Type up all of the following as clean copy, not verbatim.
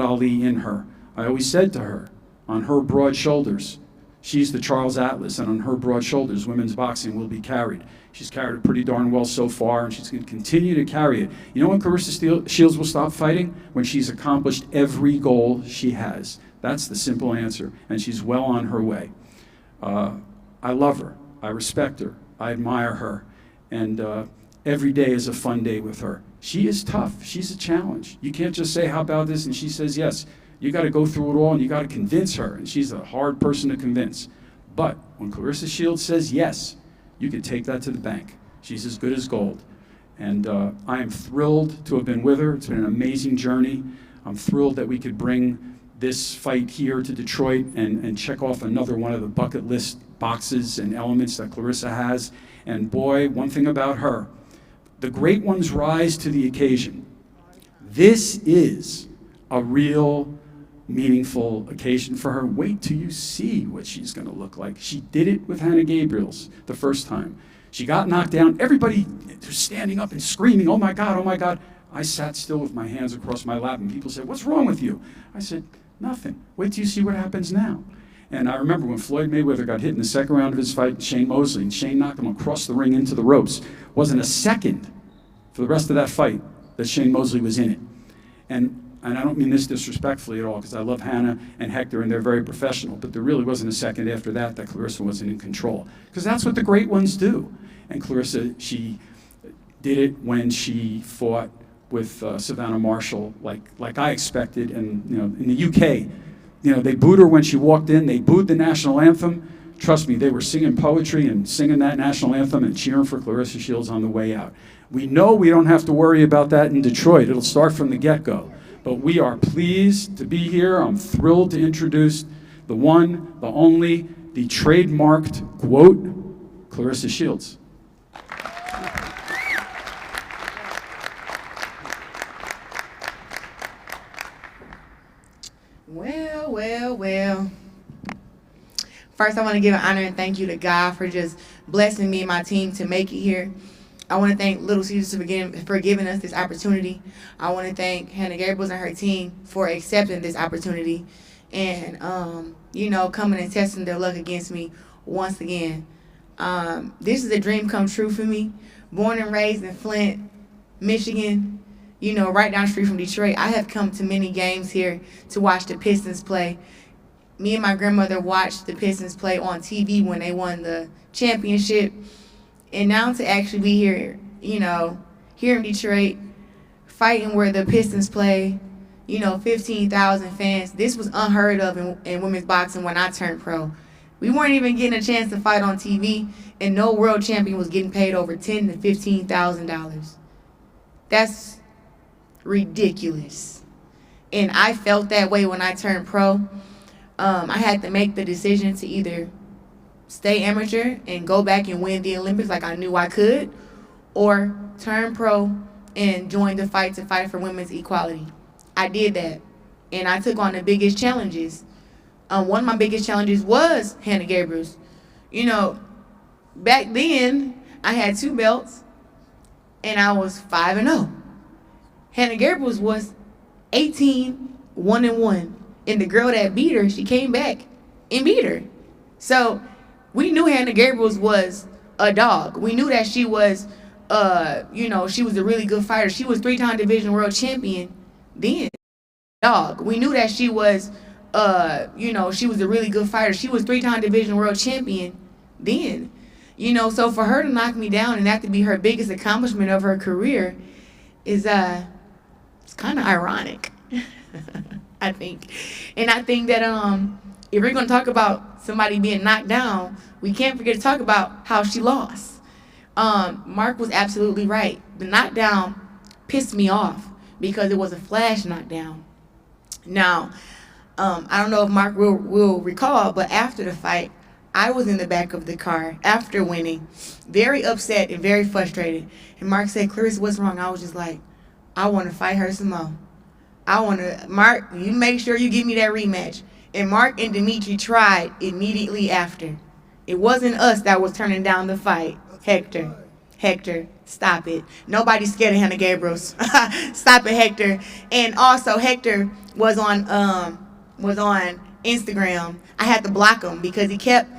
Ali in her. I always said to her, on her broad shoulders, she's the Charles Atlas, and on her broad shoulders, women's boxing will be carried. She's carried it pretty darn well so far, and she's going to continue to carry it. You know when Claressa Shields will stop fighting? When she's accomplished every goal she has. That's the simple answer, and she's well on her way. I love her. I respect her. I admire her. And every day is a fun day with her. She is tough. She's a challenge. You can't just say, how about this? And she says yes. You got to go through it all, and you got to convince her. And she's a hard person to convince. But when Claressa Shields says yes, you can take that to the bank. She's as good as gold. And I am thrilled to have been with her. It's been an amazing journey. I'm thrilled that we could bring this fight here to Detroit and check off another one of the bucket list boxes and elements that Claressa has. And boy, one thing about her, the great ones rise to the occasion. This is a real meaningful occasion for her. Wait till you see what she's going to look like. She did it with Hanna Gabriels the first time. She got knocked down. Everybody was standing up and screaming, oh my God, oh my God. I sat still with my hands across my lap, and people said, what's wrong with you? I said, nothing. Wait till you see what happens now. And I remember when Floyd Mayweather got hit in the second round of his fight, Shane Mosley, and Shane knocked him across the ring into the ropes. Wasn't a second for the rest of that fight that Shane Mosley was in it. And I don't mean this disrespectfully at all, because I love Hanna and Hector, and they're very professional, but there really wasn't a second after that that Claressa wasn't in control. Because that's what the great ones do. And Claressa, she did it when she fought with Savannah Marshall, like I expected. And in the UK, they booed her when she walked in. They booed the national anthem. Trust me, they were singing poetry and singing that national anthem and cheering for Claressa Shields on the way out. We know we don't have to worry about that in Detroit. It'll start from the get-go. But we are pleased to be here. I'm thrilled to introduce the one, the only, the trademarked quote, Claressa Shields. Well. First, I want to give an honor and thank you to God for just blessing me and my team to make it here. I want to thank Little Caesars for giving us this opportunity. I want to thank Hanna Gabriels and her team for accepting this opportunity and, coming and testing their luck against me once again. This is a dream come true for me. Born and raised in Flint, Michigan, right down the street from Detroit. I have come to many games here to watch the Pistons play. Me and my grandmother watched the Pistons play on TV when they won the championship. And now to actually be here, here in Detroit, fighting where the Pistons play, 15,000 fans. This was unheard of in women's boxing when I turned pro. We weren't even getting a chance to fight on TV, and no world champion was getting paid over $10,000 to $15,000. That's ridiculous. And I felt that way when I turned pro. I had to make the decision to either stay amateur and go back and win the Olympics like I knew I could, or turn pro and join the fight to fight for women's equality. I did that, and I took on the biggest challenges. One of my biggest challenges was Hanna Gabriels. Back then, I had 2 belts, and I was 5-0. Hanna Gabriels was 18, 1-1. And the girl that beat her, she came back and beat her. So we knew Hanna Gabriels was a dog. We knew that she was, she was a really good fighter. She was 3-time division world champion then. Dog. We knew that she was, she was a really good fighter. She was 3-time division world champion then. So for her to knock me down and that to be her biggest accomplishment of her career is, it's kind of ironic. I think. And I think that if we're going to talk about somebody being knocked down, we can't forget to talk about how she lost. Mark was absolutely right. The knockdown pissed me off because it was a flash knockdown. Now, I don't know if Mark will recall, but after the fight, I was in the back of the car after winning, very upset and very frustrated. And Mark said, Claressa, what's wrong? I was just like, I want to fight her some more. Mark, you make sure you give me that rematch. And Mark and Dimitri tried immediately after. It wasn't us that was turning down the fight, Hector. Hector, stop it. Nobody's scared of Hanna Gabriels. Stop it, Hector. And also, Hector was on Instagram. I had to block him because he kept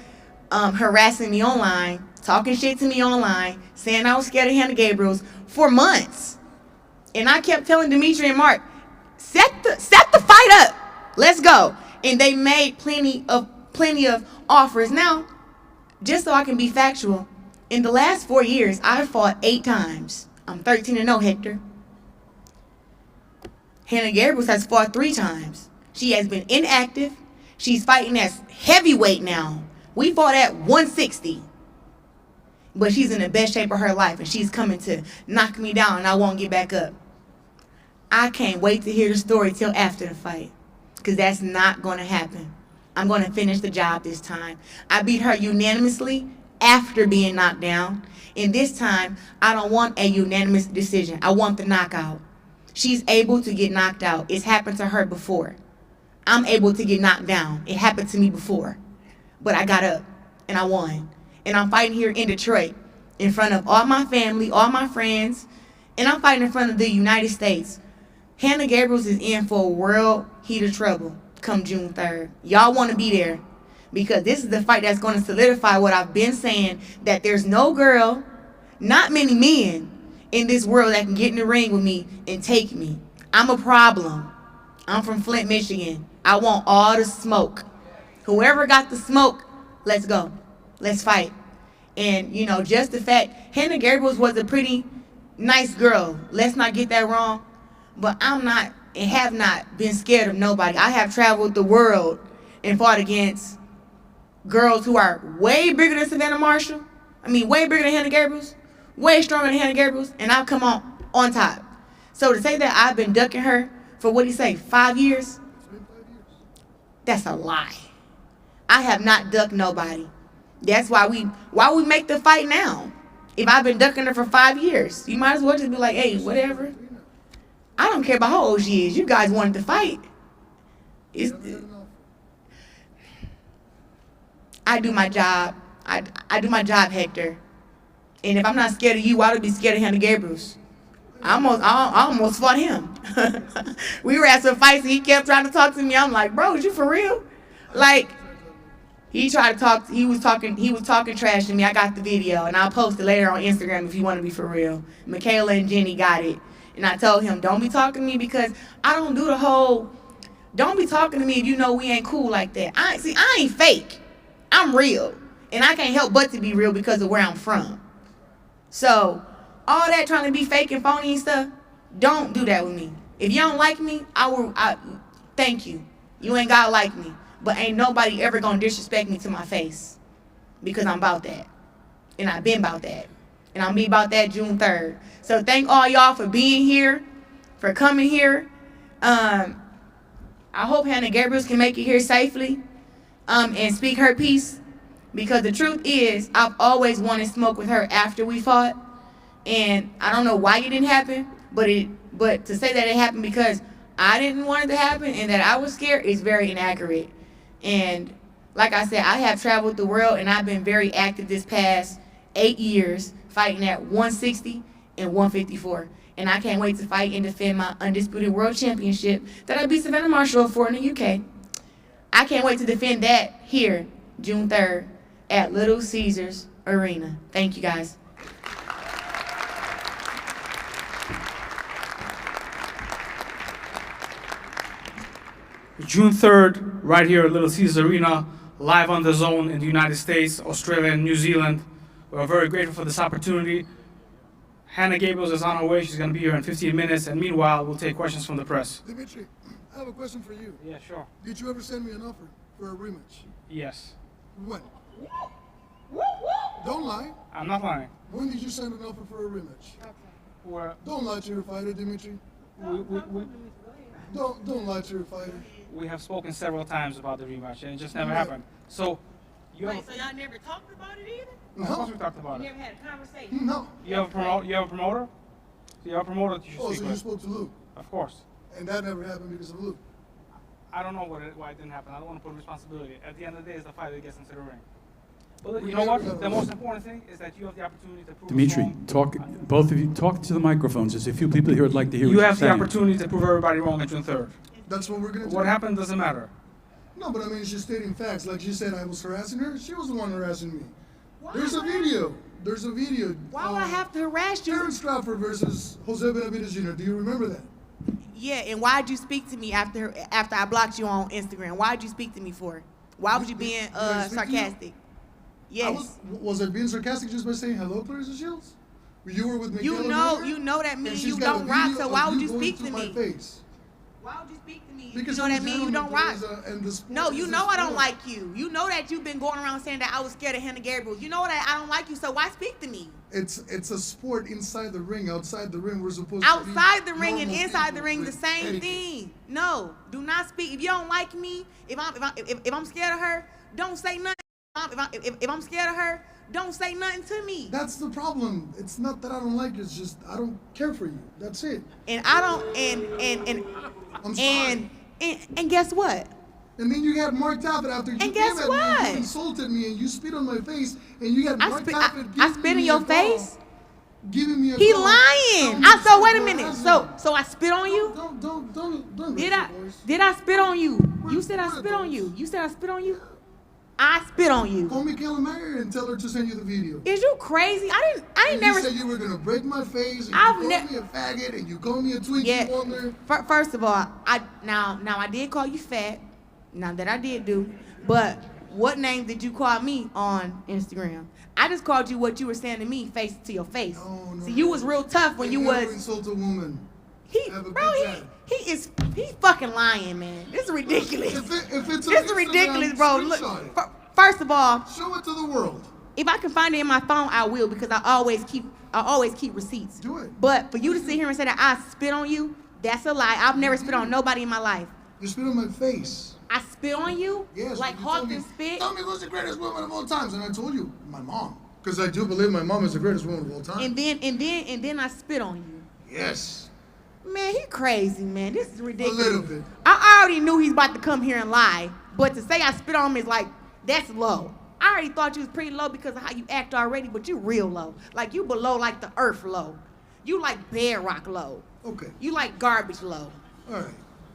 harassing me online, talking shit to me online, saying I was scared of Hanna Gabriels for months. And I kept telling Dimitri and Mark, set the fight up. Let's go. And they made plenty of offers. Now, just so I can be factual, in the last 4 years, I've fought 8 times. I'm 13-0, Hector. Hanna Gabriels has fought 3 times. She has been inactive. She's fighting as heavyweight now. We fought at 160. But she's in the best shape of her life, and she's coming to knock me down, and I won't get back up. I can't wait to hear the story till after the fight, because that's not going to happen. I'm going to finish the job this time. I beat her unanimously after being knocked down. And this time, I don't want a unanimous decision. I want the knockout. She's able to get knocked out. It's happened to her before. I'm able to get knocked down. It happened to me before. But I got up, and I won. And I'm fighting here in Detroit in front of all my family, all my friends, and I'm fighting in front of the United States. Hanna Gabriels is in for a world heat of trouble come June 3rd. Y'all want to be there because this is the fight that's going to solidify what I've been saying, that there's no girl, not many men in this world that can get in the ring with me and take me. I'm a problem. I'm from Flint, Michigan. I want all the smoke. Whoever got the smoke, let's go. Let's fight. And, you know, just the fact, Hanna Gabriels was a pretty nice girl. Let's not get that wrong. But I'm not and have not been scared of nobody. I have traveled the world and fought against girls who are way bigger than Savannah Marshall. I mean, way bigger than Hanna Gabriels. Way stronger than Hanna Gabriels. And I've come on top. So to say that I've been ducking her for, what do you say, 5 years? That's a lie. I have not ducked nobody. That's why we make the fight now. If I've been ducking her for 5 years, you might as well just be like, hey, whatever. I don't care about how old she is. You guys wanted to fight. I do my job. I do my job, Hector. And if I'm not scared of you, I would be scared of Hanna Gabriels. I almost fought him. We were at some fights and he kept trying to talk to me. I'm like, bro, is you for real? Like, he tried to talk. He was talking trash to me. I got the video, and I'll post it later on Instagram if you want to be for real. Michaela and Jenny got it. And I told him, don't be talking to me because I don't do the whole, don't be talking to me if you know we ain't cool like that. I ain't fake. I'm real. And I can't help but to be real because of where I'm from. So, all that trying to be fake and phony and stuff, don't do that with me. If you don't like me, I thank you. You ain't gotta like me. But ain't nobody ever gonna disrespect me to my face. Because I'm about that. And I've been about that. And I'll be about that June 3rd. So thank all y'all for being here, for coming here. I hope Hanna Gabriels can make it here safely and speak her piece. Because the truth is, I've always wanted smoke with her after we fought. And I don't know why it didn't happen, but to say that it happened because I didn't want it to happen and that I was scared is very inaccurate. And like I said, I have traveled the world and I've been very active this past 8 years fighting at 160 and 154. And I can't wait to fight and defend my undisputed world championship that I beat Savannah Marshall for in the UK. I can't wait to defend that here, June 3rd, at Little Caesars Arena. Thank you, guys. June 3rd, right here at Little Caesars Arena, live on the zone in the United States, Australia, and New Zealand. We're very grateful for this opportunity. Hanna Gabriels is on her way. She's going to be here in 15 minutes. And meanwhile, we'll take questions from the press. Dimitri, I have a question for you. Yeah, sure. Did you ever send me an offer for a rematch? Yes. When? Don't lie. I'm not lying. When did you send an offer for a rematch? Don't lie to your fighter, Dimitri. Don't lie to your fighter. We have spoken several times about the rematch, and it just never happened. So, So y'all never talked about it either? Of course we talked about You it. never had a conversation? No. You have a promoter? So you have a promoter that you should Oh, speak so you with. spoke to Luke. Of course. And that never happened because of Luke. I don't know why it didn't happen. I don't want to put responsibility. At the end of the day, it's the fighter that gets into the ring. Well, you know what? The most important thing is that you have the opportunity to prove us Dimitri, wrong. talk, both of you, talk to the microphones. There's a few people here who'd like to hear what You you're have the saying. opportunity to prove everybody wrong on June 3rd. That's what we're gonna do. What happened doesn't matter. No, but I mean, she's stating facts. Like she said, I was harassing her. She was the one harassing me. There's a video. There's a video. Why would I have to harass you? Terrence Crawford versus Jose Benavidez Jr. Do you remember that? Yeah, and why'd you speak to me after I blocked you on Instagram? Why'd you speak to me for? Why was you being Did I speak to you? sarcastic? Yes. Was I being sarcastic just by saying hello, Claressa Shields? You were with me. You know that me and you don't rock, so why would you speak to me? Why would you speak to me? Because you know that me and you don't rock. No, you know I don't sport. like you. You know that you've been going around saying that I was scared of Hanna Gabriels. You know that I don't like you, so why speak to me? It's a sport inside the ring. Outside the ring, we're supposed to be Outside the ring and normal inside the people ring, the with same etiquette. thing. No, do not speak. If you don't like me, if I'm scared of her, don't say nothing. If I'm scared of her, don't say nothing to me. That's the problem. It's not that I don't like you. It's just I don't care for you. That's it. And I don't. I'm sorry. And guess what? And then you got Mark Taffet after you And came guess at me what? and you insulted me and you spit on my face and you got Mark Taffet I spit in your face. Giving me a He call, lying. telling me So wait a to minute. harass So I spit on you? Don't Did raise I? your voice. Did I spit on you? You said I spit on you. You said I spit on you. I spit on you. Call Michaela Mayer and tell her to send you the video. Is you crazy? I ain't And never. You said you were gonna break my face. And I've you called ne- me a faggot and you called me a Twinkie Yeah. Wonder. First of all, now I did call you fat. Now that I did do, but what name did you call me on Instagram? I just called you what you were saying to me, face to your face. No, See, you was real tough when you never was. insult a woman. He, Have a bro, good time. he's fucking lying, man. This is ridiculous. If it's This is ridiculous, bro. Look, screenshot it. first of all, Show it to the world. if I can find it in my phone, I will because I always keep receipts. Do it. But for you to sit here and say that I spit on you, that's a lie. I've never spit on nobody in my life. You spit on my face. I spit on you? Yes. Like you told me, Hawkins spit? Tell me who's the greatest woman of all times, and I told you my mom, because I do believe my mom is the greatest woman of all time. And then I spit on you. Yes. Man, he crazy, man. This is ridiculous. A little bit. I already knew he's about to come here and lie, but to say I spit on him is like, that's low. I already thought you was pretty low because of how you act already, but you real low. Like you below like the earth low. You like bedrock low. Okay. You like garbage low. All right.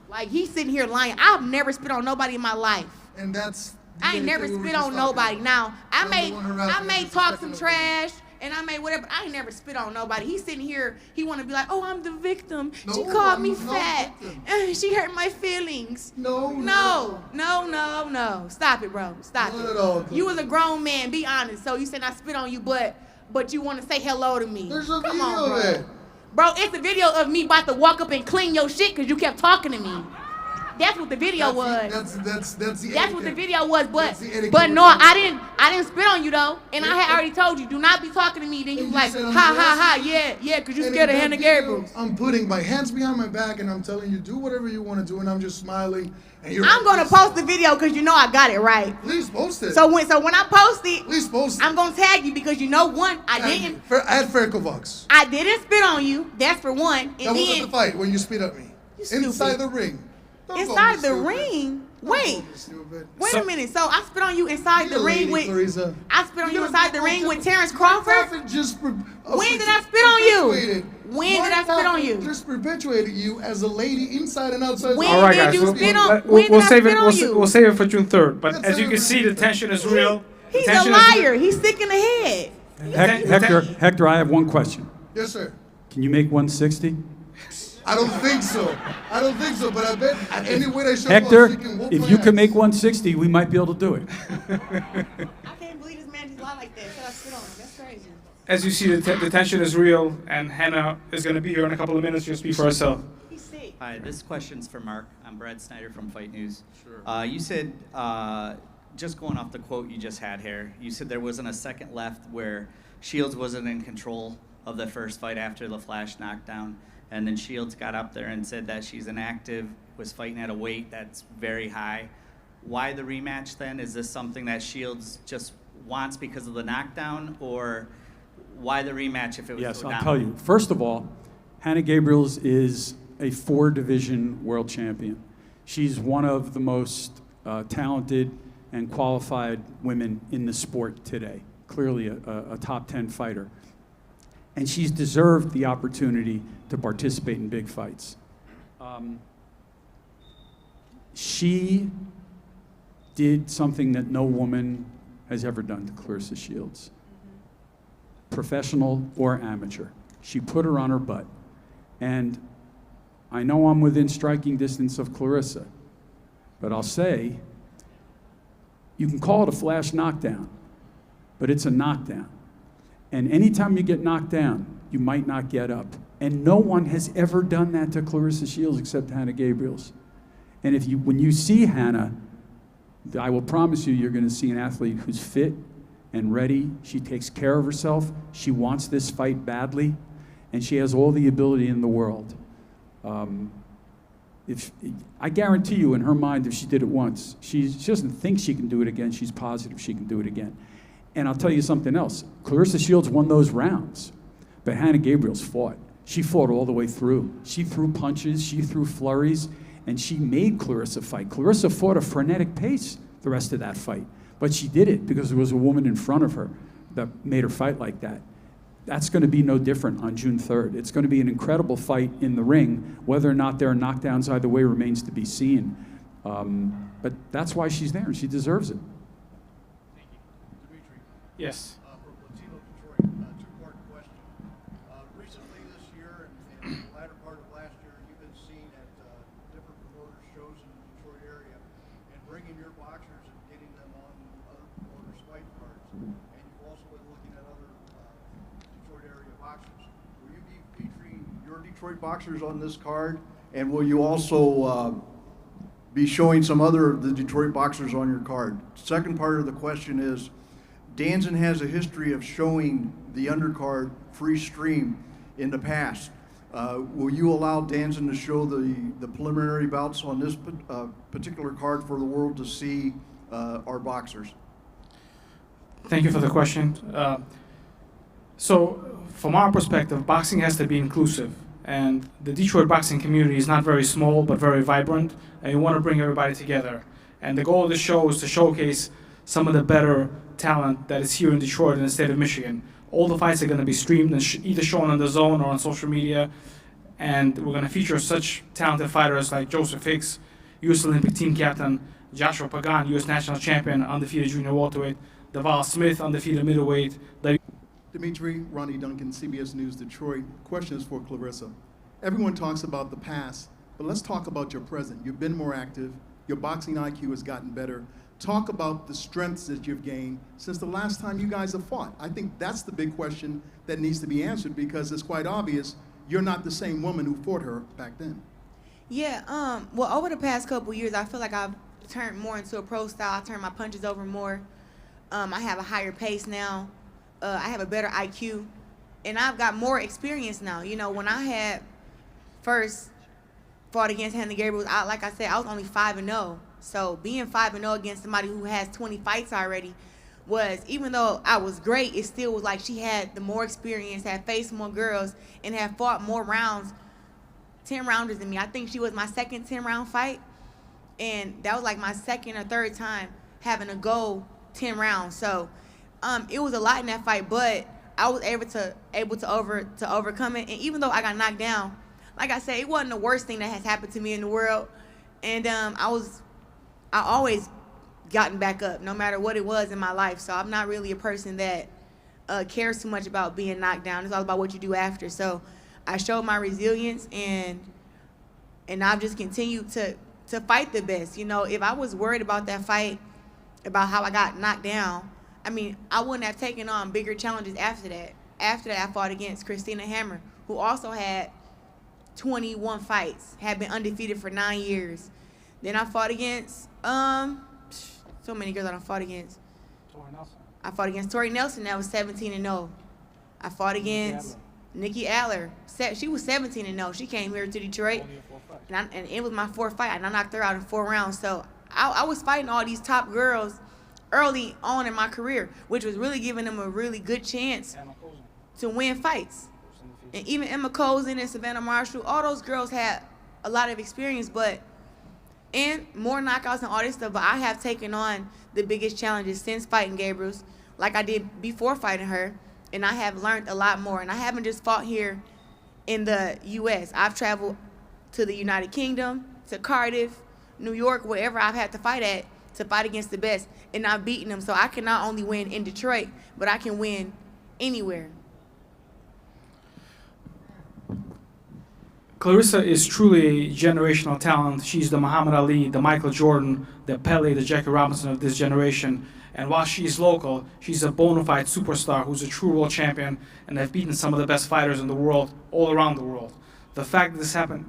Like he's sitting here lying. I've never spit on nobody in my life. And that's. the I ain't never thing we were spit just on talking nobody. about. Now I I'm the may one harassing you, talk some disrespecting trash and I may whatever. But I ain't never spit on nobody. He's sitting here. He want to be like, oh, I'm the victim. She No, called I'm me not fat. victim. She hurt my feelings. No. No. Stop it, bro. Stop Not it. at all, You was a grown man. Be honest. So you said I spit on you, but you want to say hello to me. There's a Come video on, bro. of it. Bro, it's a video of me about to walk up and clean your shit because you kept talking to me. That's what the video was. That's the That's what the etiquette. video was, That's the etiquette but no, we're talking I didn't spit on you though, and I had already told you, do not be talking to me. Then you And you like, said I'm ha, harassing yeah, cause you And scared in of that Hanna video, Gabriels. I'm putting my hands behind my back and I'm telling you, do whatever you want to do, and I'm just smiling. And you're I'm gonna like, post the video cause you know I got it right. Please post it. So when I post it, Please post it. I'm gonna tag you because you know one, I didn't At Ferkovox. spit on you. That's for one, and That wasn't the then fight when you spit at me. You stupid. Inside the ring. Don't call inside me the stupid. ring. Don't Wait. call me stupid. Wait So- a minute. So I spit on you inside Be the a ring lady, with Claressa. I spit on you You're inside the not ring gonna- with Terrence Mark Crawford. Taffet just When did I spit on you? When did I spit on you? Just perpetuated you as a lady inside and outside. When All right, did guys. you spit on- we'll, when did we'll I save spit it. on you? We'll save it for June 3rd. But That's as you can see, the tension is real. The He's a tension is real. liar. He's sick in the head. Hector, I have one question. Yes, sir. Can you make 160? I don't think so. But I bet any way they show Hector, up, she can whoop if my you can ass. make 160, we might be able to do it. I can't believe this man just lied like that. Said I spit on him. That's crazy. As you see, the tension is real, and Hannah is going to be here in a couple of minutes. She'll speak for herself. He's sick. Hi, this question's for Mark. I'm Brad Snyder from Fight News. Sure. You said, just going off the quote you just had here, you said there wasn't a second left where Shields wasn't in control of the first fight after the flash knockdown. And then Shields got up there and said that she's inactive, was fighting at a weight that's very high. Why the rematch then? Is this something that Shields just wants because of the knockdown, or why the rematch if it was Yes, go I'll down? tell you. First of all, Hanna Gabriels is a 4-division world champion. She's one of the most talented and qualified women in the sport today. Clearly a top 10 fighter. And she's deserved the opportunity to participate in big fights. She did something that no woman has ever done to Claressa Shields, professional or amateur. She put her on her butt. And I know I'm within striking distance of Claressa, but I'll say, you can call it a flash knockdown, but it's a knockdown. And anytime you get knocked down, you might not get up. And no one has ever done that to Claressa Shields except Hanna Gabriels. And when you see Hanna, I will promise you, you're going to see an athlete who's fit and ready. She takes care of herself. She wants this fight badly, and she has all the ability in the world. I guarantee you, in her mind, if she did it once, she doesn't think she can do it again. She's positive she can do it again. And I'll tell you something else. Claressa Shields won those rounds, but Hanna Gabriels fought. She fought all the way through. She threw punches, she threw flurries, and she made Claressa fight. Claressa fought a frenetic pace the rest of that fight, but she did it because there was a woman in front of her that made her fight like that. That's going to be no different on June 3rd. It's going to be an incredible fight in the ring. Whether or not there are knockdowns either way remains to be seen. But that's why she's there, and she deserves it. Yes. From Latino Detroit, two-part question. Recently this year and the latter part of last year, you've been seen at different promoter shows in the Detroit area and bringing your boxers and getting them on other promoters' fight cards. And you've also been looking at other Detroit area boxers. Will you be featuring your Detroit boxers on this card? And will you also be showing some other of the Detroit boxers on your card? Second part of the question is, Danzen has a history of showing the undercard free stream in the past. Will you allow Danzen to show the preliminary bouts on this particular card for the world to see our boxers? Thank you for the question. So, from our perspective, boxing has to be inclusive. And the Detroit boxing community is not very small, but very vibrant. And we want to bring everybody together. And the goal of the show is to showcase some of the better talent that is here in Detroit and the state of Michigan. All the fights are going to be streamed and either shown on the Zone or on social media. And we're going to feature such talented fighters like Joseph Hicks, U.S. Olympic team captain, Joshua Pagan, U.S. national champion, undefeated junior welterweight, Deval Smith, undefeated middleweight. Dimitri, Ronnie Duncan, CBS News Detroit. Question is for Claressa. Everyone talks about the past, but let's talk about your present. You've been more active. Your boxing IQ has gotten better. Talk about the strengths that you've gained since the last time you guys have fought. I think that's the big question that needs to be answered because it's quite obvious you're not the same woman who fought her back then. Yeah, well, over the past couple years, I feel like I've turned more into a pro style. I turned my punches over more. I have a higher pace now. I have a better IQ. And I've got more experience now. You know, when I had first fought against Hanna Gabriels, like I said, I was only 5-0. So being 5-0 against somebody who has 20 fights already was, even though I was great, it still was like she had the more experience, had faced more girls, and had fought more rounds, 10 rounders than me. I think she was my second 10-round fight, and that was like my second or third time having to go 10 rounds. So it was a lot in that fight, but I was able to overcome it. And even though I got knocked down, like I said, it wasn't the worst thing that has happened to me in the world. And I always gotten back up, no matter what it was in my life. So I'm not really a person that cares too much about being knocked down. It's all about what you do after. So I showed my resilience, and I've just continued to fight the best. You know, if I was worried about that fight, about how I got knocked down, I mean, I wouldn't have taken on bigger challenges after that. After that, I fought against Christina Hammer, who also had 21 fights, had been undefeated for 9 years. Then I fought against so many girls I fought against. Tori Nelson. I fought against Tori Nelson, that was 17-0. I fought against Nikki Adler. She was 17-0. She came here to Detroit, and it was my fourth fight, and I knocked her out in 4 rounds. So I was fighting all these top girls early on in my career, which was really giving them a really good chance to win fights. And even Emma Cozen and Savannah Marshall, all those girls had a lot of experience, and more knockouts and all this stuff, but I have taken on the biggest challenges since fighting Gabriels, like I did before fighting her, and I have learned a lot more. And I haven't just fought here in the U.S. I've traveled to the United Kingdom, to Cardiff, New York, wherever I've had to fight against the best, and I've beaten them. So I can not only win in Detroit, but I can win anywhere. Claressa is truly a generational talent. She's the Muhammad Ali, the Michael Jordan, the Pele, the Jackie Robinson of this generation. And while she's local, she's a bona fide superstar who's a true world champion and have beaten some of the best fighters in the world, all around the world. The fact that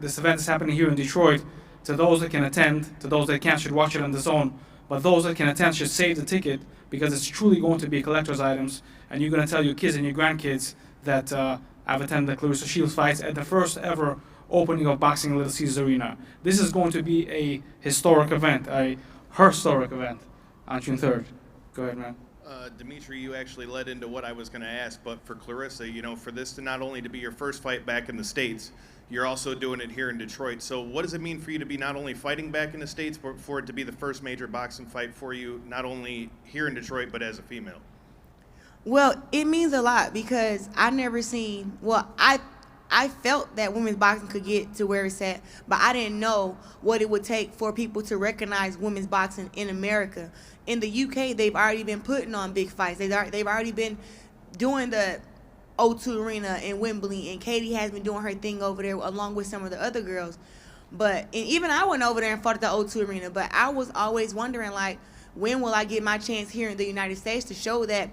this event is happening here in Detroit, to those that can attend, to those that can't should watch it on the zone, but those that can attend should save the ticket because it's truly going to be collector's items, and you're going to tell your kids and your grandkids that I've attended the Claressa Shields fights at the first ever opening of boxing in Little Caesars Arena. This is going to be a historic event, a historic event on June 3rd. Go ahead, man. Dimitri, you actually led into what I was going to ask, but for Claressa, you know, for this to not only to be your first fight back in the States, you're also doing it here in Detroit. So what does it mean for you to be not only fighting back in the States, but for it to be the first major boxing fight for you, not only here in Detroit, but as a female? Well, it means a lot because I felt that women's boxing could get to where it's at, but I didn't know what it would take for people to recognize women's boxing in America. In the UK, they've already been putting on big fights. They've already been doing the O2 Arena and Wembley, and Katie has been doing her thing over there along with some of the other girls. And even I went over there and fought at the O2 Arena, but I was always wondering, like, when will I get my chance here in the United States to show that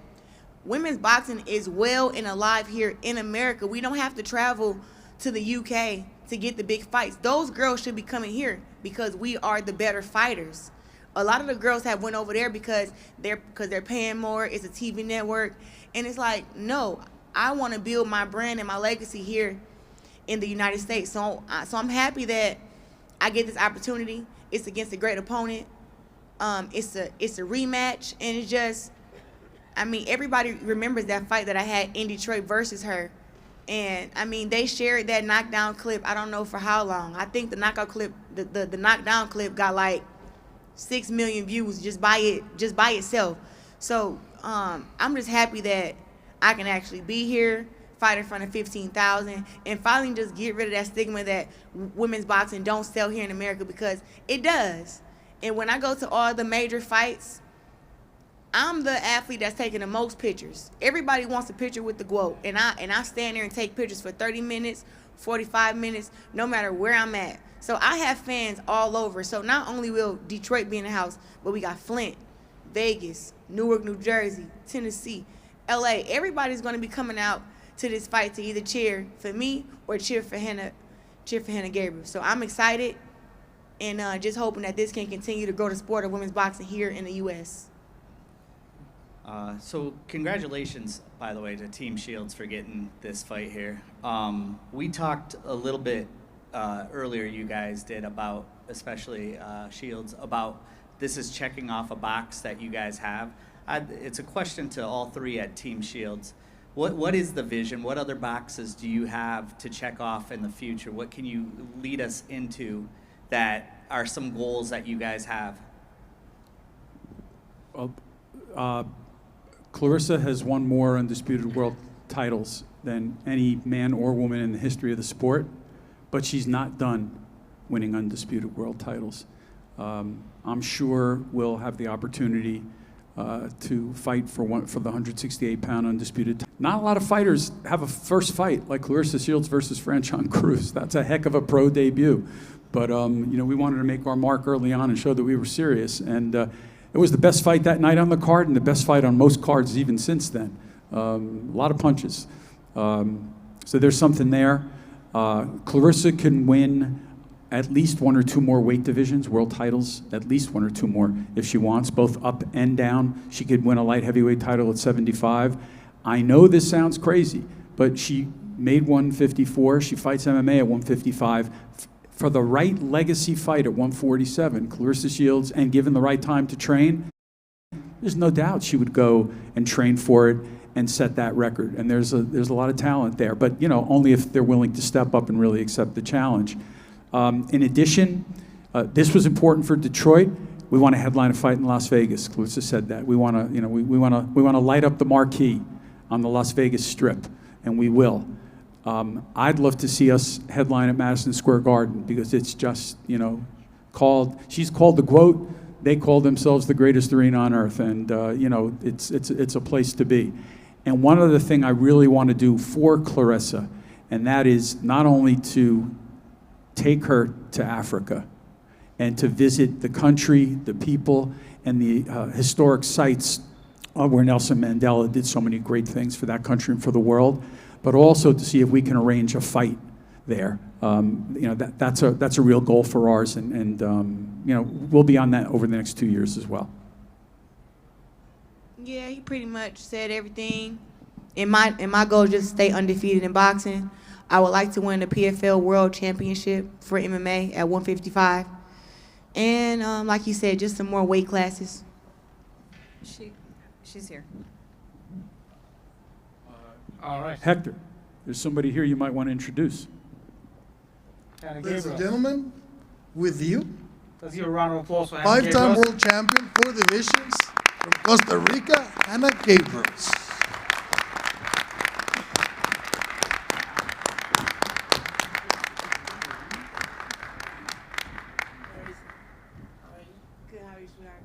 women's boxing is well and alive here in America. We don't have to travel to the UK to get the big fights. Those girls should be coming here because we are the better fighters. A lot of the girls have went over there because they're paying more. It's a TV network, and it's like, no, I want to build my brand and my legacy here in the United States. So I'm happy that I get this opportunity. It's against a great opponent. It's a rematch, and it's just, I mean, everybody remembers that fight that I had in Detroit versus her. And, I mean, they shared that knockdown clip, I don't know for how long. I think the knockout clip, the knockdown clip got like 6 million views just by itself. So I'm just happy that I can actually be here, fight in front of 15,000, and finally just get rid of that stigma that women's boxing don't sell here in America, because it does. And when I go to all the major fights, I'm the athlete that's taking the most pictures. Everybody wants a picture with the GOAT, and I stand there and take pictures for 30 minutes, 45 minutes, no matter where I'm at. So I have fans all over. So not only will Detroit be in the house, but we got Flint, Vegas, Newark, New Jersey, Tennessee, LA. Everybody's going to be coming out to this fight to either cheer for me or cheer for Hanna Gabriels. So I'm excited, and just hoping that this can continue to grow the sport of women's boxing here in the U.S. So congratulations, by the way, to Team Shields for getting this fight here. We talked a little bit earlier, you guys did, about, especially Shields, about this is checking off a box that you guys have. It's a question to all three at Team Shields. What is the vision? What other boxes do you have to check off in the future? What can you lead us into that are some goals that you guys have? Claressa has won more undisputed world titles than any man or woman in the history of the sport, but she's not done winning undisputed world titles. I'm sure we'll have the opportunity to fight for the 168-pound undisputed. Not a lot of fighters have a first fight like Claressa Shields versus Franchon Cruz. That's a heck of a pro debut. But you know, we wanted to make our mark early on and show that we were serious. And it was the best fight that night on the card, and the best fight on most cards even since then. A lot of punches. So there's something there. Claressa can win at least one or two more weight divisions, world titles, at least one or two more if she wants, both up and down. She could win a light heavyweight title at 75. I know this sounds crazy, but she made 154. She fights MMA at 155. For the right legacy fight at 147, Claressa Shields, and given the right time to train, there's no doubt she would go and train for it and set that record. And there's a lot of talent there, but you know, only if they're willing to step up and really accept the challenge. In addition, this was important for Detroit. we want to headline a fight in Las Vegas. Claressa said that. We want to, you know, we want to light up the marquee on the Las Vegas Strip, and we will. I'd love to see us headline at Madison Square Garden because it's just, you know, she's called the GWOAT. They call themselves the greatest arena on earth, and you know, it's a place to be. And one other thing I really want to do for Claressa, and that is not only to take her to Africa and to visit the country, the people, and the historic sites where Nelson Mandela did so many great things for that country and for the world, but also to see if we can arrange a fight there. You know, that's a real goal for ours, and you know, we'll be on that over the next 2 years as well. Yeah, he pretty much said everything. And my goal is just to stay undefeated in boxing. I would like to win the PFL World Championship for MMA at 155. And like you said, just some more weight classes. She's here. All right. Hector, there's somebody here you might want to introduce. Hanna Ladies and Gabriels. gentlemen, with you, Let's give a round of applause for Hanna five-time Gabriels. world champion, 4 divisions, from Costa Rica, Hanna Gabriels. Good, how are you, sweetheart?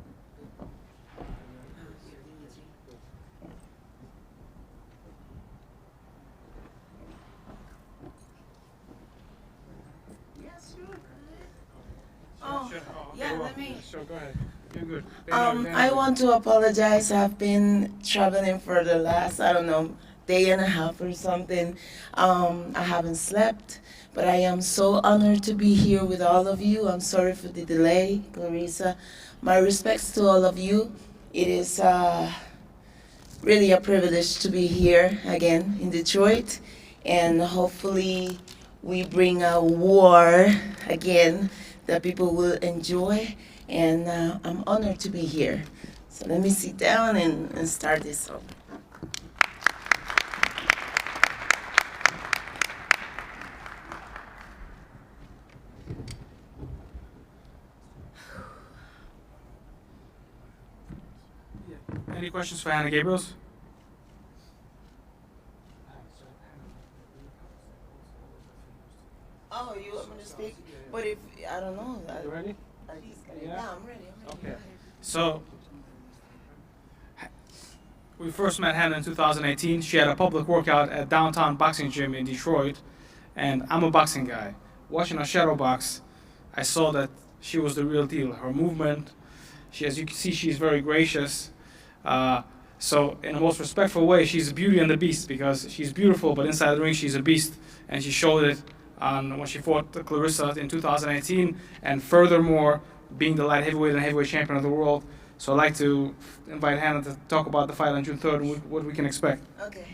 Oh, yeah, okay, let me. Sure, go ahead. You're good. I want to apologize. I've been traveling for the last, I don't know, day and a half or something. I haven't slept, but I am so honored to be here with all of you. I'm sorry for the delay, Claressa. My respects to all of you. It is really a privilege to be here again in Detroit, and hopefully we bring a war again that people will enjoy, and I'm honored to be here. So let me sit down and start this off. Any questions for Hanna Gabriels? Oh, you want me to speak? But if, I don't know. You ready? Yeah, I'm ready. Okay. So, we first met Hanna in 2018. She had a public workout at Downtown Boxing Gym in Detroit, and I'm a boxing guy. Watching her shadow box, I saw that she was the real deal. Her movement, as you can see, she's very gracious. So, in the most respectful way, she's a beauty and the beast because she's beautiful, but inside the ring, she's a beast, and she showed it when she fought Claressa in 2018, and furthermore, being the light heavyweight and heavyweight champion of the world. So I'd like to invite Hanna to talk about the fight on June 3rd and what we can expect. Okay.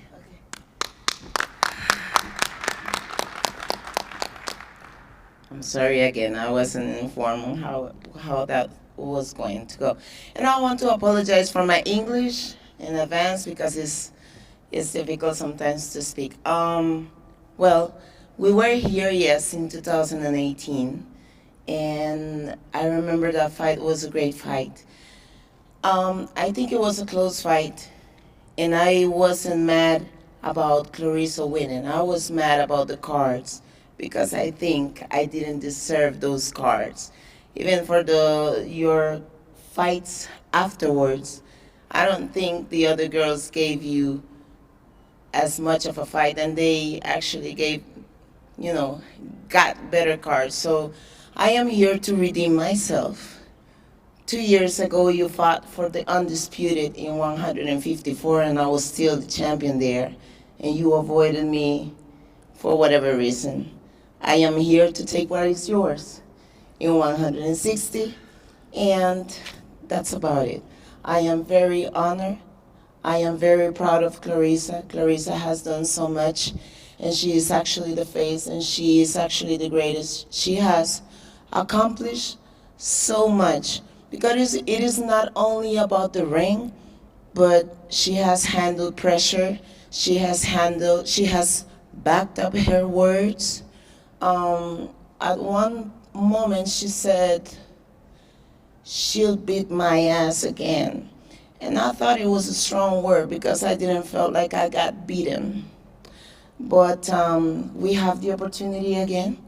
I'm sorry again. I wasn't informed on how that was going to go. And I want to apologize for my English in advance because it's difficult sometimes to speak. Well, we were here, yes, in 2018. And I remember that fight was a great fight. I think it was a close fight, and I wasn't mad about Claressa winning. I was mad about the cards because I think I didn't deserve those cards. Even for your fights afterwards, I don't think the other girls gave you as much of a fight, and they actually got better cards. So I am here to redeem myself. 2 years ago, you fought for the undisputed in 154, and I was still the champion there, and you avoided me for whatever reason. I am here to take what is yours in 160, and that's about it. I am very honored. I am very proud of Claressa. Claressa has done so much, and she is actually the face, and she is actually the greatest. She has accomplished so much. Because it is not only about the ring, but she has handled pressure. She has backed up her words. At one moment she said she'll beat my ass again. And I thought it was a strong word because I didn't feel like I got beaten. But we have the opportunity again,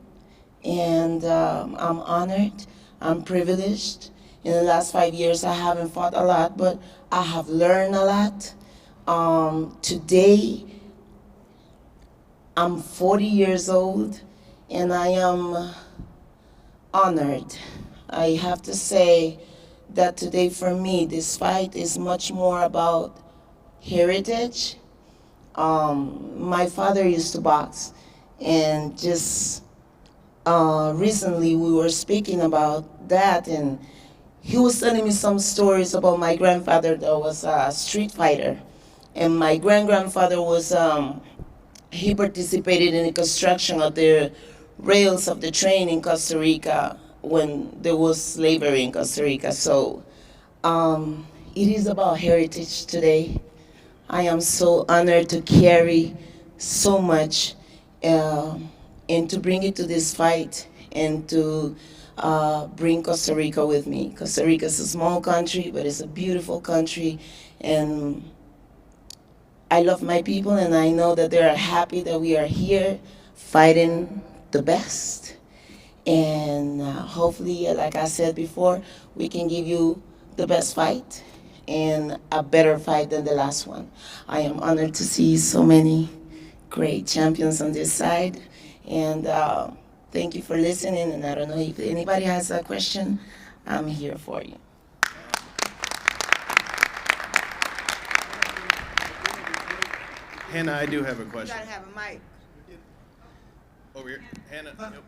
and I'm honored, I'm privileged. In the last 5 years, I haven't fought a lot, but I have learned a lot. Today, I'm 40 years old, and I am honored. I have to say that today for me, this fight is much more about heritage. My father used to box, and just recently we were speaking about that, and he was telling me some stories about my grandfather that was a street fighter, and my grandfather was he participated in the construction of the rails of the train in Costa Rica when there was slavery in Costa Rica. So it is about heritage today. I am so honored to carry so much and to bring it to this fight and to bring Costa Rica with me. Costa Rica is a small country, but it's a beautiful country, and I love my people, and I know that they are happy that we are here fighting the best. And hopefully, like I said before, we can give you the best fight and a better fight than the last one. I am honored to see so many great champions on this side. And thank you for listening. And I don't know if anybody has a question, I'm here for you. Hannah, I do have a You question. gotta have a mic. Over here. Hannah. Yep.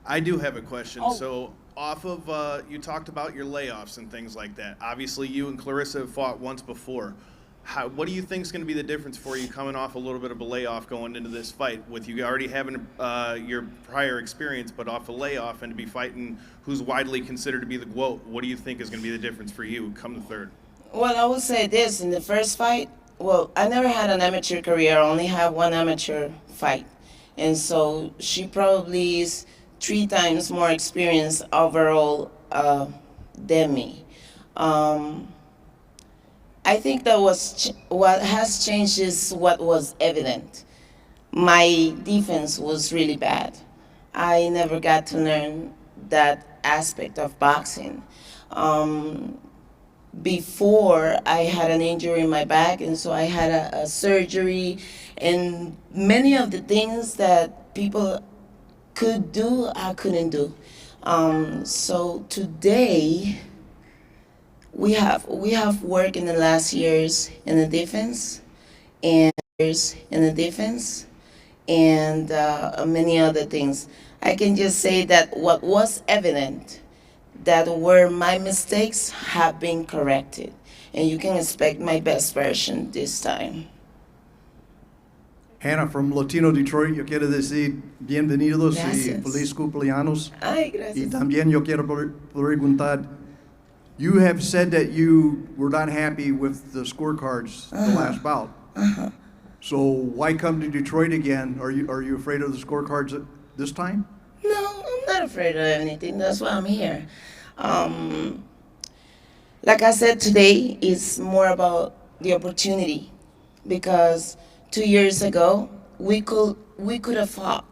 I do have a question. Oh. So, off of, you talked about your layoffs and things like that. Obviously, you and Claressa have fought once before. What do you think is going to be the difference for you coming off a little bit of a layoff going into this fight, with you already having your prior experience, but off a layoff, and to be fighting who's widely considered to be the GOAT? What do you think is going to be the difference for you come the third? Well, I would say this, in the first fight, well, I never had an amateur career. I only had one amateur fight. And so she probably is 3 times more experienced overall than me. I think that what has changed is what was evident. My defense was really bad. I never got to learn that aspect of boxing. Before, I had an injury in my back, and so I had a surgery, and many of the things that people could do, I couldn't do. So today, we have worked in the last years in the defense, and many other things. I can just say that what was evident, that were my mistakes, have been corrected, and you can expect my best version this time. Hannah, from Latino Detroit, yo quiero decir bienvenidos y Gracias. feliz cumpleaños. Ay, Y gracias. también yo quiero preguntar, you have said that you were not happy with the scorecards the last bout. So why come to Detroit again? Are you afraid of the scorecards this time? No, I'm not afraid of anything. That's why I'm here. Like I said, today is more about the opportunity, because 2 years ago we could have fought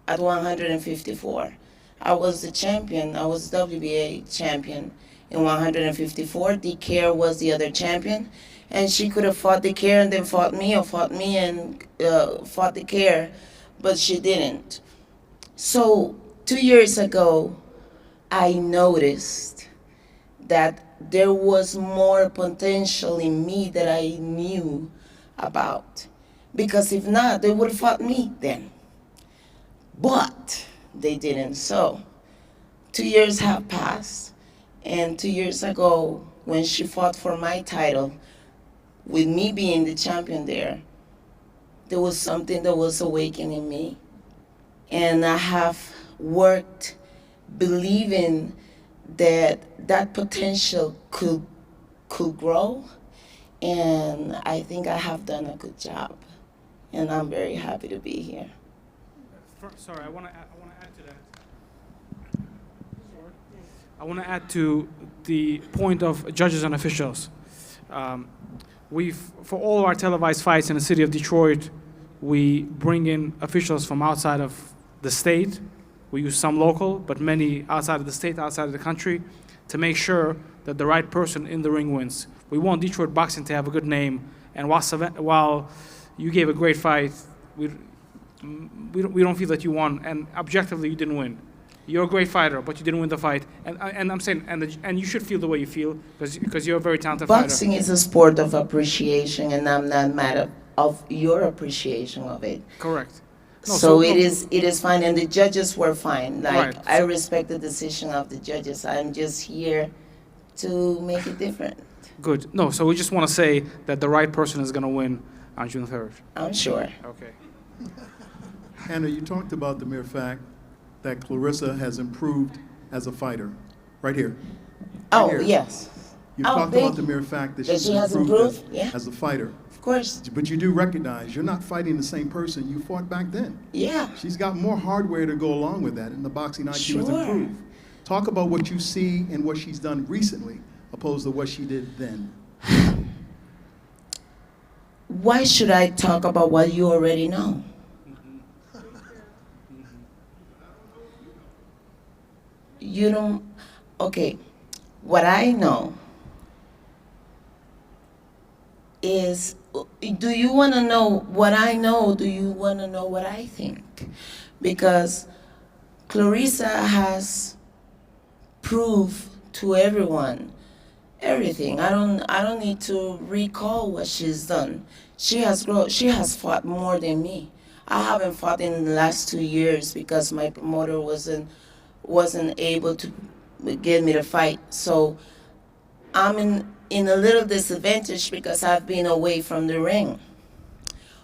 at 154. I was the champion. I was WBA champion in 154. Dick Care was the other champion, and she could have fought Dick Care and then fought me, or fought me and fought Dick Care, but she didn't. So 2 years ago, I noticed that there was more potential in me that I knew about. Because if not, they would have fought me then. But they didn't. So 2 years have passed, and 2 years ago, when she fought for my title, with me being the champion there was something that was awakening me. And I have worked believing that that potential could grow, and I think I have done a good job, and I'm very happy to be here. Sorry, I want to add to that. I want to add to the point of judges and officials. For all of our televised fights in the city of Detroit, we bring in officials from outside of the state. We use some local, but many outside of the state, outside of the country, to make sure that the right person in the ring wins. We want Detroit boxing to have a good name, and while you gave a great fight, we don't feel that you won, and objectively you didn't win. You're a great fighter, but you didn't win the fight, and I'm saying, and you should feel the way you feel because you're a very talented fighter. Boxing is a sport of appreciation, and I'm not mad of your appreciation of it. Correct. It is fine, and the judges were fine. Like, right. I respect the decision of the judges. I'm just here to make it different. Good. No, so we just want to say that the right person is going to win on June 3rd. I'm sure. Okay. Hanna, you talked about the mere fact that Claressa has improved as a fighter. Right here. Right here. Yes. You talked about the mere fact that she's improved as a fighter. Of course. But you do recognize you're not fighting the same person you fought back then. Yeah. She's got more hardware to go along with that, and the boxing IQ has improved. Talk about what you see and what she's done recently, opposed to what she did then. Why should I talk about what you already know? You don't, okay, what I know is, do you want to know what I know? Do you want to know what I think? Because Claressa has proved to everyone everything. I don't need to recall what she's done. She has grown. She has fought more than me. I haven't fought in the last 2 years because my promoter wasn't able to get me to fight. So I'm in a little disadvantage because I've been away from the ring.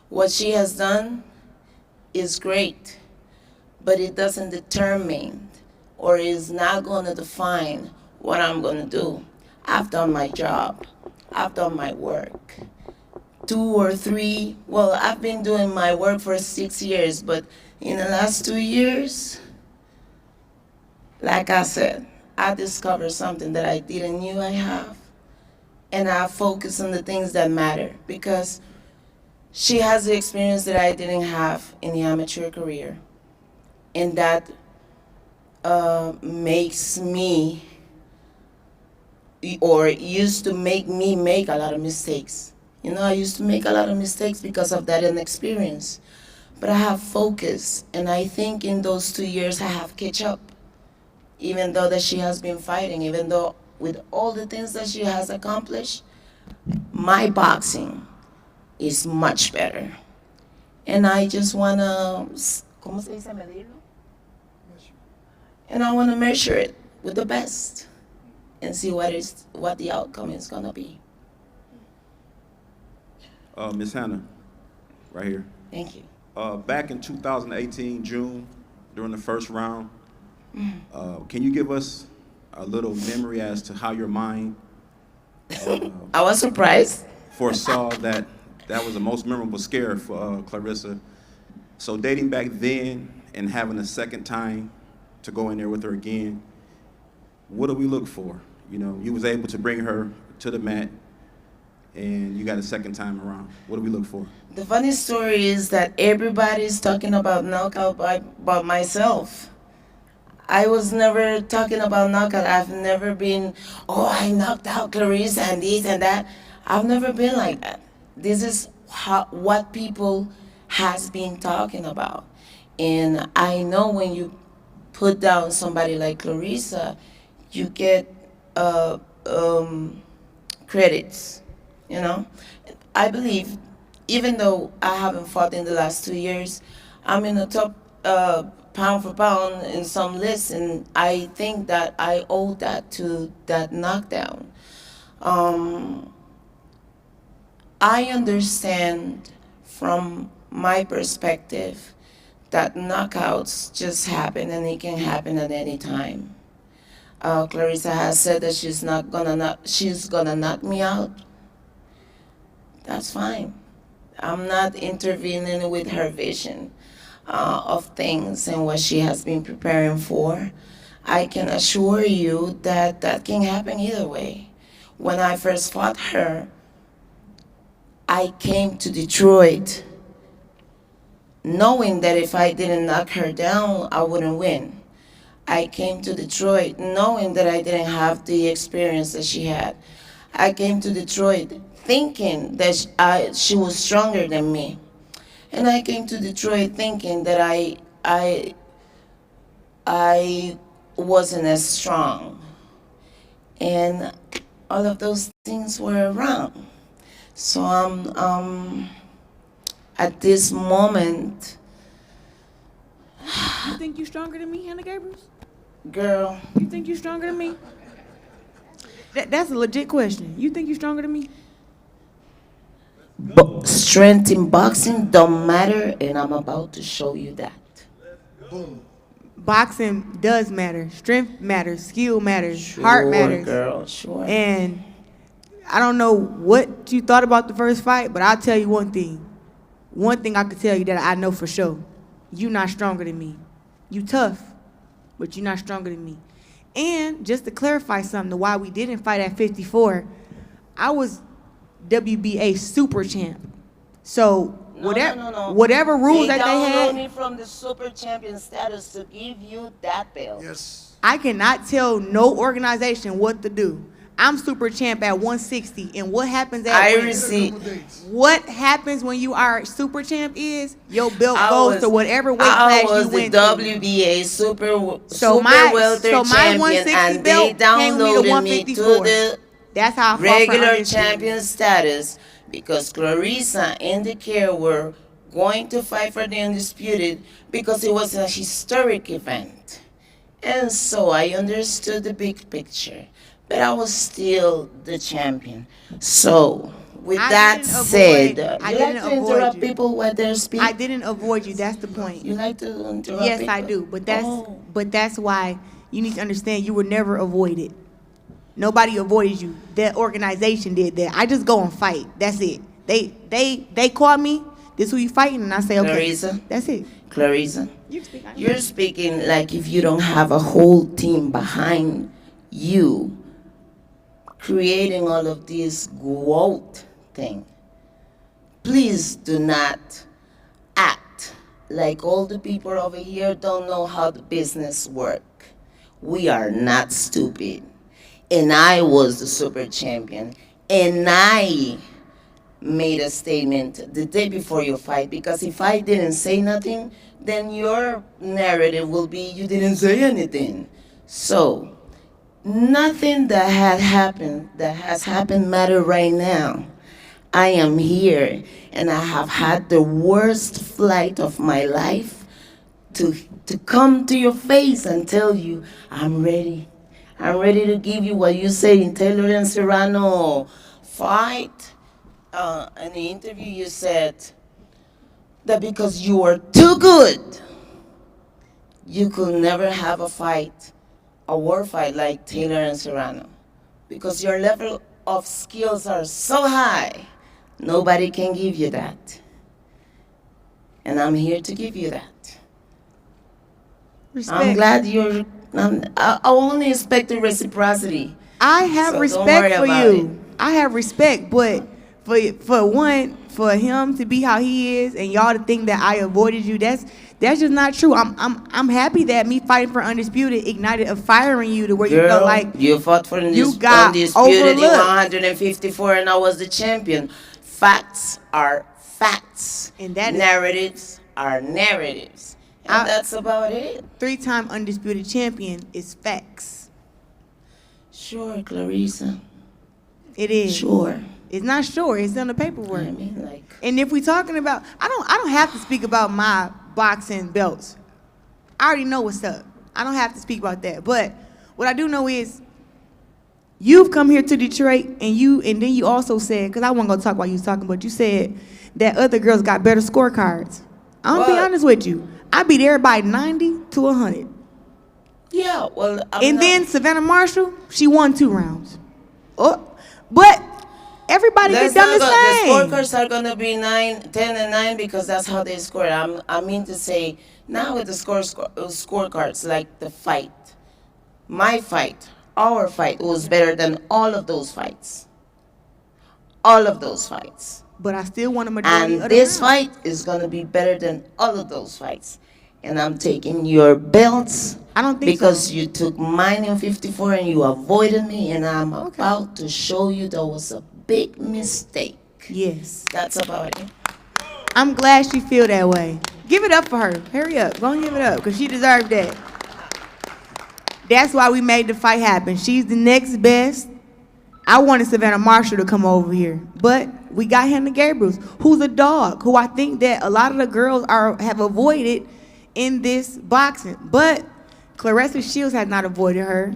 What she has done is great, but it doesn't determine or is not going to define what I'm going to do. I've done my job. I've done my work. 2 or 3, well, I've been doing my work for 6 years, but in the last 2 years, like I said, I discovered something that I didn't knew I have. And I focus on the things that matter because she has the experience that I didn't have in the amateur career. And that makes me, or used to make me make a lot of mistakes. You know, I used to make a lot of mistakes because of that inexperience. But I have focus, and I think in those 2 years I have catch up. Even though that she has been fighting, even though with all the things that she has accomplished, my boxing is much better. And I just want to, ¿cómo se dice medirlo? And I want to measure it with the best and see what the outcome is going to be. Ms. Hanna, right here. Thank you. Back in 2018, June, during the first round, can you give us a little memory as to how your mind I was surprised. Foresaw that was the most memorable scare for Claressa. So dating back then and having a second time to go in there with her again, what do we look for? You know, you was able to bring her to the mat and you got a second time around. What do we look for? The funny story is that everybody's talking about knockout by myself. I was never talking about knockout. I've never been, oh, I knocked out Claressa and this and that. I've never been like that. This is what people has been talking about. And I know when you put down somebody like Claressa, you get credits, you know? I believe, even though I haven't fought in the last 2 years, I'm in the top pound for pound in some lists, and I think that I owe that to that knockdown. I understand from my perspective that knockouts just happen and it can happen at any time. Claressa has said that she's gonna knock me out. That's fine. I'm not intervening with her vision of things and what she has been preparing for. I can assure you that that can happen either way. When I first fought her, I came to Detroit knowing that if I didn't knock her down, I wouldn't win. I came to Detroit knowing that I didn't have the experience that she had. I came to Detroit thinking that she was stronger than me. And I came to Detroit thinking that I wasn't as strong. And all of those things were wrong. So at this moment, You think you stronger than me, Hanna Gabriels? girl, You think you stronger than me? That's a legit question. You think you stronger than me? strength in boxing don't matter, and I'm about to show you that. Boom. Boxing does matter. Strength matters. Skill matters. Heart matters. Girl, sure. And I don't know what you thought about the first fight, but I'll tell you one thing. One thing I could tell you that I know for sure. You not stronger than me. You tough, but you're not stronger than me. And just to clarify something, why we didn't fight at 54, I was WBA super champ. So No. whatever rules that they download had, me from the super champion status to give you that belt. Yes. I cannot tell no organization what to do. I'm super champ at 160, and what happens at I when- receive. what happens when you are super champ is your belt I goes was- to whatever weight I class was you the went to. WBA super So super my welter so my champion, 160 and they belt came me to downloaded me to 154. the That's how I fought for regular undisputed. champion status because Claressa and the Care were going to fight for the undisputed because it was a historic event. And so I understood the big picture, but I was still the champion. So with I that didn't avoid- said, I you didn't like to avoid interrupt you. people while they're speaking? I didn't avoid you. That's the point. You like to interrupt Yes, people? I do. But Oh. that's why you need to understand you were never avoided. Nobody avoided you. That organization did that. I just go and fight. That's it. They call me. This who you fighting, and I say okay. Claressa? That's it. Claressa, You speak. you're speaking like if you don't have a whole team behind you creating all of this growth thing. Please do not act like all the people over here don't know how the business work. We are not stupid. And I was the super champion. And I made a statement the day before your fight, because if I didn't say nothing, then your narrative will be you didn't say anything. So nothing that has happened matter right now. I am here and I have had the worst flight of my life to come to your face and tell you I'm ready. I'm ready to give you what you say in Taylor and Serrano fight. In the interview you said that because you were too good, you could never have a fight, a war fight like Taylor and Serrano. Because your level of skills are so high, nobody can give you that. And I'm here to give you that. Respect. I'm glad you're, I only expect the reciprocity. I have So don't respect worry for about you. I have respect, but for him to be how he is and y'all to think that I avoided you, that's just not true. I'm happy that me fighting for undisputed ignited a fire in you to where you Girl, felt like you fought for you got undisputed in overlooked. 154 and I was the champion. Facts are facts. And that is- narratives are narratives. And that's about it. 3-time undisputed champion is facts. Sure, Claressa. It is. Sure. It's not sure. It's on the paperwork. I mean, like, And if we're talking about, I don't have to speak about my boxing belts. I already know what's up. I don't have to speak about that. But what I do know is you've come here to Detroit and then you also said, because I wasn't gonna talk while you was talking, but you said that other girls got better scorecards. I'm gonna be What? honest with you. I beat everybody 90 to 100. yeah, well, And then Savannah Marshall, she won 2 rounds. Oh, but everybody let's get done not the go, same. the scorecards are gonna be 9, 10, and 9 because that's how they score. I mean to say now with the scorecards like the fight, My fight, our fight, was better than all of those fights. All of those fights. But I still want a majority And of the this round. fight is going to be better than all of those fights. And I'm taking your belts I don't think because so. you took mine in 54 and you avoided me. And I'm Okay. about to show you that was a big mistake. Yes. That's about it. I'm glad she feel that way. Give it up for her. Hurry up. Go and give it up, because she deserved that. That's why we made the fight happen. She's the next best. I wanted Savannah Marshall to come over here, but we got Hanna Gabriels, who's a dog, who I think that a lot of the girls have avoided in this boxing. But Claressa Shields has not avoided her,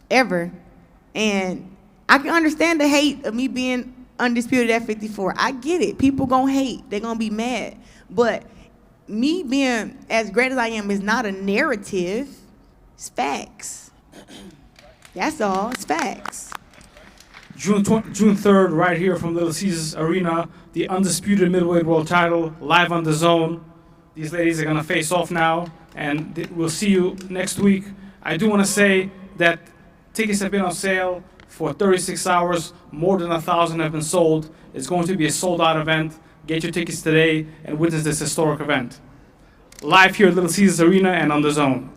ever. And I can understand the hate of me being undisputed at 54. I get it. People gonna hate. They're gonna be mad. But me being as great as I am is not a narrative. It's facts. That's all. It's facts. June 3rd, right here from Little Caesars Arena, the undisputed middleweight world title, live on the zone. These ladies are gonna face off now, and we'll see you next week. I do want to say that tickets have been on sale for 36 hours. More than 1,000 have been sold. It's going to be a sold-out event. Get your tickets today and witness this historic event. Live here at Little Caesars Arena and on the zone.